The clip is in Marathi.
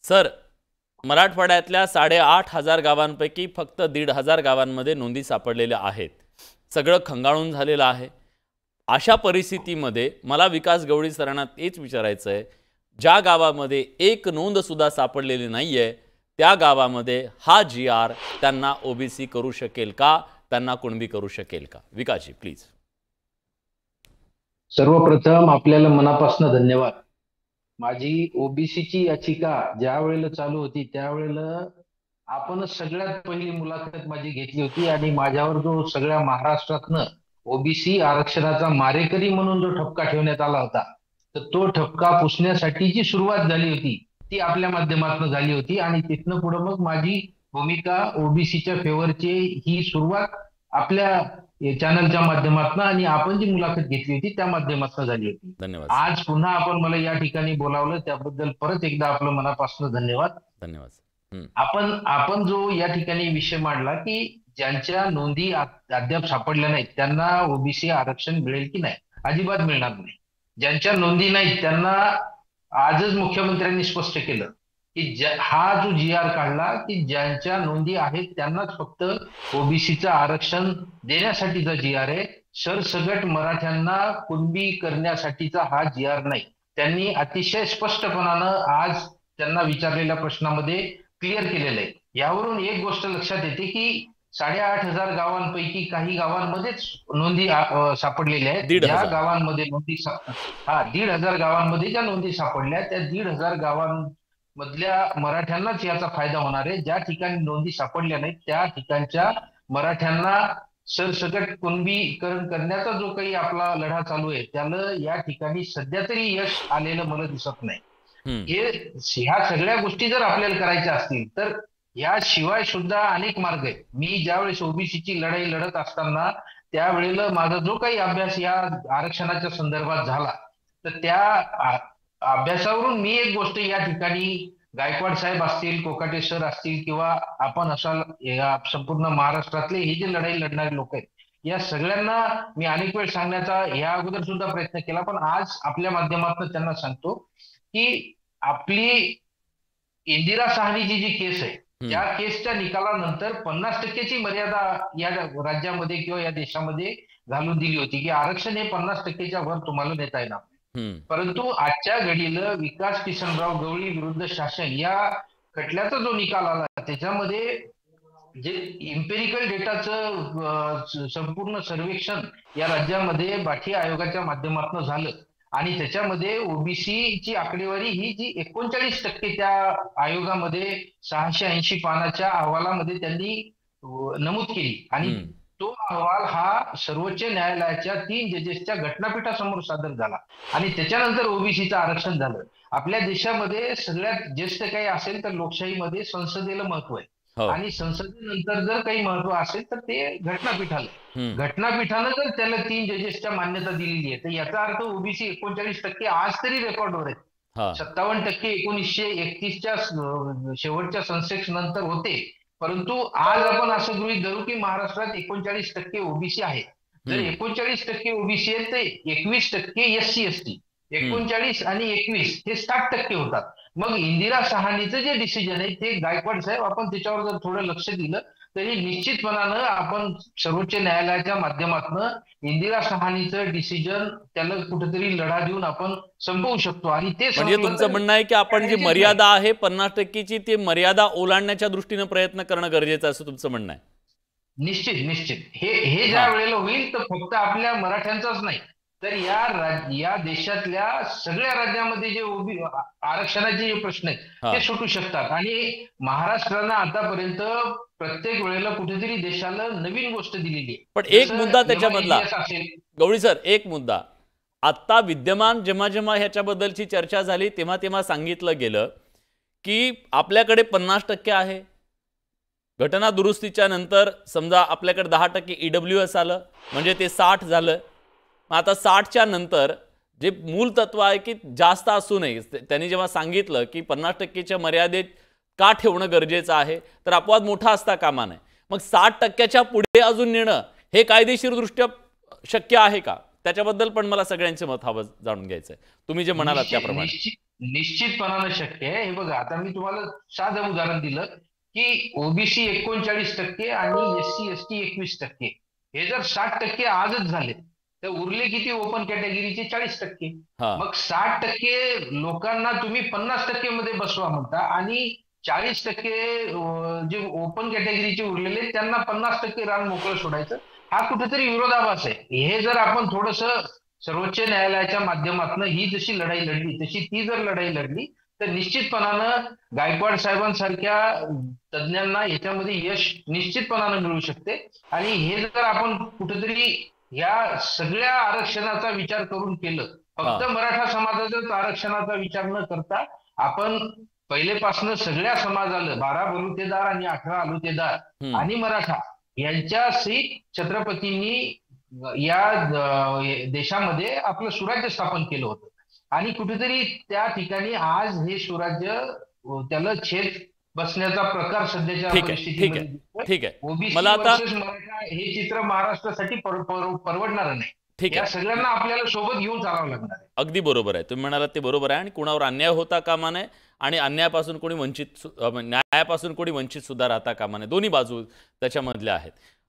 सर, मराठवाड्यातल्या 8,500 गावांपैकी फक्त 1,500 गावांमध्ये नोंदी सापडलेल्या आहेत. सगळं खंगाळून झालेलं आहे. अशा परिस्थितीमध्ये मला विकास गवळी सरांना तेच विचारायचं आहे, ज्या गावामध्ये एक नोंद सुद्धा सापडलेली नाहीये, त्या गावामध्ये हा जी.आर. त्यांना ओबीसी करू शकेल का, त्यांना कुणबी करू शकेल का? विकासजी प्लीज. सर्वप्रथम आपल्याला मनापासून धन्यवाद. माझी ओबीसीची याचिका ज्या वेळेला चालू होती त्यावेळेला आपणच सगळ्यात पहिली मुलाखत माझी घेतली होती आणि माझ्यावर जो सगळ्या महाराष्ट्रातनं ओबीसी आरक्षणाचा मारेकरी म्हणून जो ठपका ठेवण्यात आला होता, तर तो ठपका पुसण्यासाठी जी सुरुवात झाली होती ती आपल्या माध्यमातून झाली होती आणि तिथनं पुढे मग माझी भूमिका ओबीसीच्या फेवरची ही सुरुवात आपल्या चॅनलच्या माध्यमातून आणि आपण जी मुलाखत घेतली होती त्या माध्यमातून झाली होती. धन्यवाद. आज पुन्हा आपण मला या ठिकाणी बोलावलं त्याबद्दल परत एकदा आपलं मनापासून धन्यवाद. धन्यवाद. आपण जो या ठिकाणी विषय मांडला की ज्यांच्या नोंदी अद्याप सापडल्या नाहीत त्यांना ओबीसी आरक्षण मिळेल की नाही, अजिबात मिळणार नाही. ज्यांच्या नोंदी नाहीत त्यांना आजच मुख्यमंत्र्यांनी स्पष्ट केलं की हा जो जी.आर. काढला की ज्यांच्या नोंदी आहेत त्यांनाच फक्त ओबीसीचं आरक्षण देण्यासाठीचा जी.आर. आहे. सरसगट मराठ्यांना कुणबी करण्यासाठीचा हा जी.आर. नाही. त्यांनी अतिशय स्पष्टपणानं आज त्यांना विचारलेल्या प्रश्नामध्ये क्लिअर केलेलं आहे. यावरून एक गोष्ट लक्षात येते की 8,500 गावांपैकी काही गावांमध्येच नोंदी सापडलेल्या आहेत. ज्या गावांमध्ये नोंदी 1,500 गावांमध्ये ज्या नोंदी सापडल्या त्या 1,500 गावांमधल्या मराठ्यांनाच याचा फायदा होणार आहे. ज्या ठिकाणी नोंदी सापडल्या नाहीत त्या ठिकाणच्या मराठ्यांना सरसकट कुणबीकरण करण्याचा जो काही आपला लढा चालू आहे त्याला या ठिकाणी सध्या तरी यश आलेलं मला दिसत नाही. ह्या सगळ्या गोष्टी जर आपल्याला करायच्या असतील तर याशिवाय सुद्धा अनेक मार्ग आहेत. मी ज्यावेळेस ओबीसीची लढाई लढत असताना त्यावेळेला माझा जो काही अभ्यास या आरक्षणाच्या संदर्भात झाला तर त्या अभ्यासावरून मी एक गोष्ट या ठिकाणी गायकवाड साहेब असतील, कोकाटे सर असतील किंवा आपण असाल या संपूर्ण महाराष्ट्रातले हे जे लढाई लढणारे लोक आहेत या सगळ्यांना मी अनेक वेळ सांगण्याचा या अगोदर सुद्धा प्रयत्न केला, पण आज आपल्या माध्यमातून त्यांना सांगतो की आपली इंदिरा साहनीची जी केस आहे त्या केसच्या निकालानंतर 50% मर्यादा या राज्यामध्ये किंवा या देशामध्ये घालून दिली होती की आरक्षण हे 50% वर तुम्हाला नेता येणार. परंतु आजच्या घडीला विकास किसनराव गवळी विरुद्ध शासन या खटल्याचा जो निकाल आला त्याच्यामध्ये जे इम्पेरिकल डेटाचं संपूर्ण सर्वेक्षण या राज्यामध्ये बाठी आयोगाच्या माध्यमातून झालं आणि त्याच्यामध्ये ओबीसीची आकडेवारी ही जी 39% त्या आयोगामध्ये 680 पानाच्या अहवालामध्ये त्यांनी नमूद केली आणि तो अहवाल हा सर्वोच्च न्यायालयाच्या 3 जजेसच्या घटनापीठासमोर सादर झाला आणि त्याच्यानंतर ओबीसीचं आरक्षण झालं. आपल्या देशामध्ये सगळ्यात जास्त काही असेल तर लोकशाहीमध्ये संसदेला महत्व आहे आणि संसदेनंतर जर काही महत्व असेल तर ते घटनापीठाला. घटनापीठानं जर त्याला 3 जजेसच्या मान्यता दिलेली आहे तर याचा अर्थ ओबीसी 39% आज तरी रेकॉर्डवर आहेत. 57% 1931च्या शेवटच्या सेन्सेक्स नंतर होते, परंतु आज आपण असं गृहीत धरू की महाराष्ट्रात 39% ओबीसी आहे. जर 39% ओबीसी आहेत तर 21% एससी एसटी, 39 आणि 21 हे 60% होतात. मग इंदिरा साहनीचं जे डिसिजन आहे ते गायकवाड साहेब आपण त्याच्यावर जर थोडं लक्ष दिलं तरी निश्चितपणानं आपण सर्वोच्च न्यायालयाच्या माध्यमातून इंदिरा साहनीचं डिसिजन त्याला कुठेतरी लढा देऊन आपण संपवू शकतो. आणि ते म्हणजे तुमचं म्हणणं आहे की आपण जी मर्यादा आहे 50%ची ती मर्यादा ओलांडण्याच्या दृष्टीने प्रयत्न करणं गरजेचं असं तुमचं म्हणणं आहे? निश्चित हे ज्या वेळेला होईल तर फक्त आपल्या मराठ्यांचाच नाही तर या देशातल्या सगळ्या राज्यामध्ये जे आरक्षणाचे जे प्रश्न आहेत ते सुटू शकतात. आणि महाराष्ट्रानं आतापर्यंत प्रत्येक वेळेला कुठेतरी देशाला नवीन गोष्ट दिलेली आहे. पण एक मुद्दा त्याच्यामधला गवळी सर, एक मुद्दा आता विद्यमान जेव्हा ह्याच्याबद्दलची चर्चा झाली तेव्हा सांगितलं गेलं की आपल्याकडे 50% आहे. घटना दुरुस्तीच्या नंतर समजा आपल्याकडे 10% ईडब्ल्यूएस आलं म्हणजे ते 60 झालं. आता 60च्या नंतर जे मूल तत्व आहे की जास्त असू नये, त्यांनी जेव्हा सांगितलं की 50%च्या मर्यादेत का ठेवणं गरजेचं आहे तर अपवाद मोठा असता कामा नये. मग 60%च्या पुढे अजून नेणं हे कायदेशीरदृष्ट्या शक्य आहे का? त्याच्याबद्दल पण मला सगळ्यांचे मत हवं जाणून घ्यायचं आहे. तुम्ही जे म्हणालात त्याप्रमाणे निश्चितपणानं शक्य आहे. हे बघा, आता मी तुम्हाला साधं उदाहरण दिलं की ओबीसी 39% आणि एससी एसटी 21%. हे जर 60% आजच झाले तर उरले किती ओपन कॅटेगरीचे? 40%. हा मग 60% लोकांना तुम्ही 50% मध्ये बसवा म्हणता आणि 40% जे ओपन कॅटेगरीचे उरलेले त्यांना 50% रान मोकळं सोडायचं. हा कुठेतरी विरोधाभास आहे. हे जर आपण थोडस सर्वोच्च न्यायालयाच्या माध्यमातून ही जशी लढाई लढली तशी ती जर लढाई लढली तर निश्चितपणानं गायकवाड साहेबांसारख्या तज्ज्ञांना याच्यामध्ये यश निश्चितपणानं मिळू शकते. आणि हे जर आपण कुठेतरी या सगळ्या आरक्षणाचा विचार करून केलं, हा फक्त मराठा समाजाच्याच आरक्षणाचा विचार न करता आपण पहिलेपासून सगळ्या समाजाला 12 बलुतेदार आणि 18 अलुतेदार हम्म आणि मराठा यांच्याशी छत्रपतींनी या देशामध्ये आपलं सुराज्य स्थापन केलं होतं. आणि कुठेतरी त्या ठिकाणी आज हे सुराज्य त्याला छेद बसण्याचा प्रकार सध्याच्या ठीक आहे ठीक परिस्थितीमध्ये आहे दिसतोय. ठीक आहे. ओबीसी मला आता वर्सेस मराठा हे चित्र महाराष्ट्रासाठी परवडणार नाही. ठीक या आहे, सगळ्यांना आपल्याला सोबत घेऊन चालावं लागणार आहे. अगदी बरोबर आहे. तुम्ही म्हणालात ते बरोबर आहे आणि कुणावर अन्याय होता कामा नये आणि अन्यायापासून कोणी न्यायापासून कोणी वंचित सुद्धा राहता कामा नये. दोन्ही बाजू त्याच्यामधल्या आहेत.